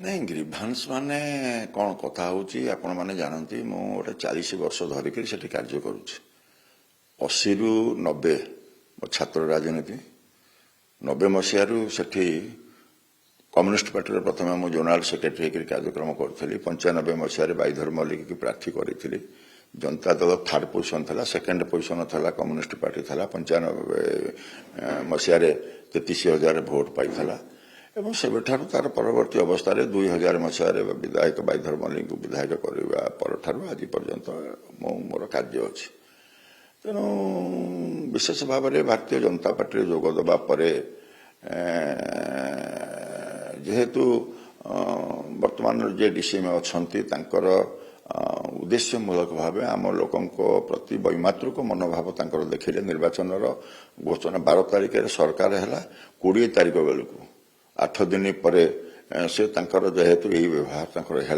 नहीं ग्रीभांस माने कौन कथा होची आपण माने जानती मु गोटे 40 वर्ष धरिक सेठी कार्य करुछि 80 रु 90 मो छात्र राजनीति 90 मसीहारू सेठी कम्युनिस्ट पार्टी प्रथम मु जोनाल सेक्रेटरी होकर कार्यक्रम करी 95 मसीह बाईधर मल्लिक की प्रार्थी करी जनता दल थर्ड पोजिशन था सेकेंड पोजिशन था कम्युनिस्ट पार्टी था 95 मसीह 33,000 भोट पाई एवं से तार परवर्ती अवस्था 2000 मसीह विधायक बाईधर मल्लिक विधायक करने पर आज पर्यंत मोर कार्य अच्छी तेणु विशेष भाव में भारतीय जनता पार्टी जोग देवा जेहेतु वर्तमान जे डीसीएम अच्छा उद्देश्यमूलक भाव आम लोकों प्रति वैमातृक मनोभाव देखिले निर्वाचन घोषणा 12 तारिख सरकार है 20 तारिख बेलू 8 दिन पर से जेहेतु यही व्यवहार है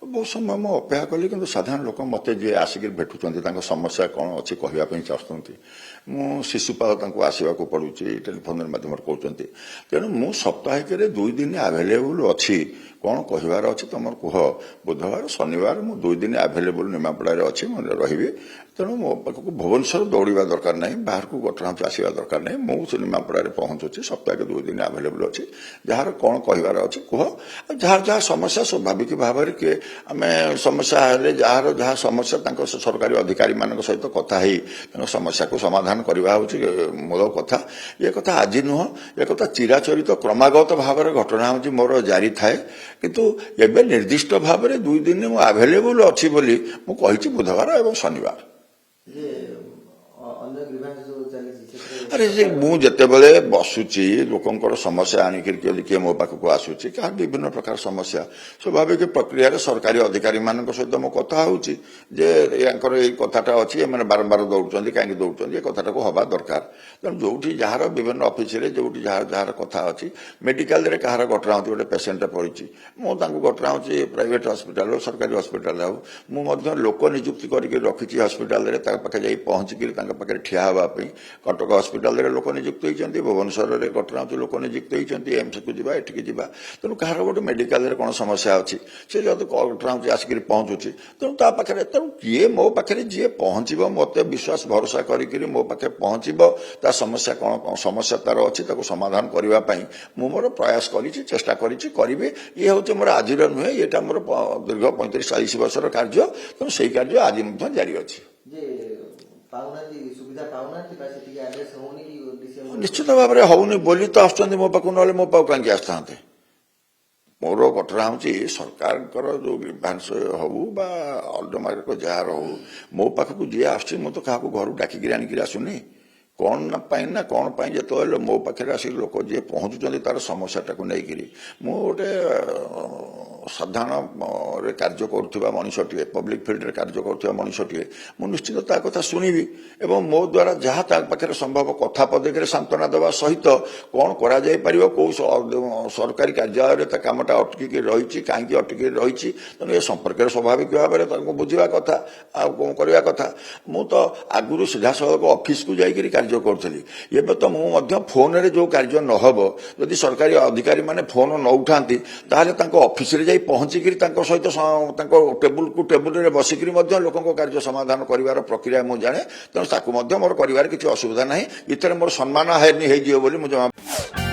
बहुत समय मुझे अपेक्षा कली कि साधारण लोक मत जी आसिक भेटुं समस्या कौन अच्छी कहवाई चाहती मु शिशुपाल आसवा पड़ू टेलीफोन माध्यम कहते तेणु मु सप्ताहिक 2 दिन आभेलेबुल अच्छी कौन कहबार अच्छी तुम कह बुधवार शनिवार मु 2 दिन आभेलेबुल निमापड़ा अच्छी मैं रही तेणु मो पाखक भुवनेश्वर दौड़ा दरकार ना बाहर को गटरांच आसवा दरकार ना मुझे निमापड़ा पहुंचुची सप्ताह 2 दिन आभेलेबुल अच्छी जार कौन कहबार अच्छी कह जार जहाँ समस्या स्वाभाविक भाव में किए आम समस्या हेले जार जहाँ समस्या सरकारी अधिकारी मान सहित कथा समस्या को समाधान करवा हूँ मूल कथा ये कथा आज नुह ये कथा चिराचरित क्रमागत भाव में घटना हूँ मोर जारी थाए किंतु एबे निर्दिष्ट भाव में 2 दिन मु आभेलेबुल अच्छी बोली मु कहिछि बुधवार एवं शनिवार अरे जे मु जते बेले बसुची लोकंकर समस्या आनिक किए मो पाखक आसूची क्या विभिन्न प्रकार समस्या स्वाभाविक प्रक्रिया सरकारी अधिकारी मान सहित मो कथा होची जे यांकर ए कथाटा अच्छी मैंने बारंबार दौड़ुंट कहीं दौड़ुंट ये कथाटा को हवा दरकार तेणु जो जार विभिन्न ऑफिस जो जार कथा अच्छी मेडिकल कहार घटना होती गोटे पेसेंट पड़ी मुझे घटना प्राइवेट हस्पिटाल सरकारी हस्पिटाल मुझे लोक निजुक्ति करके रखी हस्पिटाल पाखे पहुंचिक ठिया हाँपाई कटक हस्पिटाल लोक निजुक्त होती भुवनेश्वर में घटना लोक निजुक्त होती एम्स को जावा एठिकी जावा तेणु कहार गोटे मेडिकल कौन समस्या अच्छी से जब घटना आसिक पहुंचुची तेणु पाखे तेणु किए मो पाखे जी पहुंच मत विश्वास भरोसा करी मो पाखे पहुंच समस्या कौन समस्या तार अच्छी समाधान करने मोर प्रयास चेष्टा करी ये हूँ मोर आज नुहे ये मोर दीर्घ 35-40 वर्षर कार्य तेणु से कार्य आज जारी अच्छी निश्चित भाव में होनी बोली तो आसुँच मो पाक ना मो पाक कहीं आसता मोर घटना हूँ सरकार जो ग्रीभांस हूँ अलडमार्ग जार हो मो पाखक जी आसुँच मुझे क्या घर डाकिक आनिक आसुनी कौन ना कौन जो मो पाखे आसिक लोक जी पहुँचुं तार समस्याटा को लेकिन गोटे साधारण कार्य करुवा मनीषटे पब्लिक फिल्ड कार्य करुवा मनीषटे मु निश्चित ता कथा शुणिबी एवं मो द्वारा जहाँ पाखे संभव कथा पदक सांत्वना देवा सहित कौन कर कौ सरकारी कार्यालय कामटा अटकिक रही कहीं अटकिक रही तेणु ये संपर्क स्वाभाविक भाव में बुझा कथा कौन करवा कथा मु तो आगुरी सीधा सड़क ऑफिस को जाकर कार्य करी एवं तो मुझे फोन रे जो कार्य नहब जदि सरकारी अधिकारी माने फोन न उठाती ऑफिस रे पहुंचिक सहित टेबुल को टेबुल रे बसिक लोकों कार्य समाधान कर प्रक्रिया मुझे जाने तेणु ताकू मोर कर किसी असुविधा ना इतने मोर सम्मान हानि हो मुझे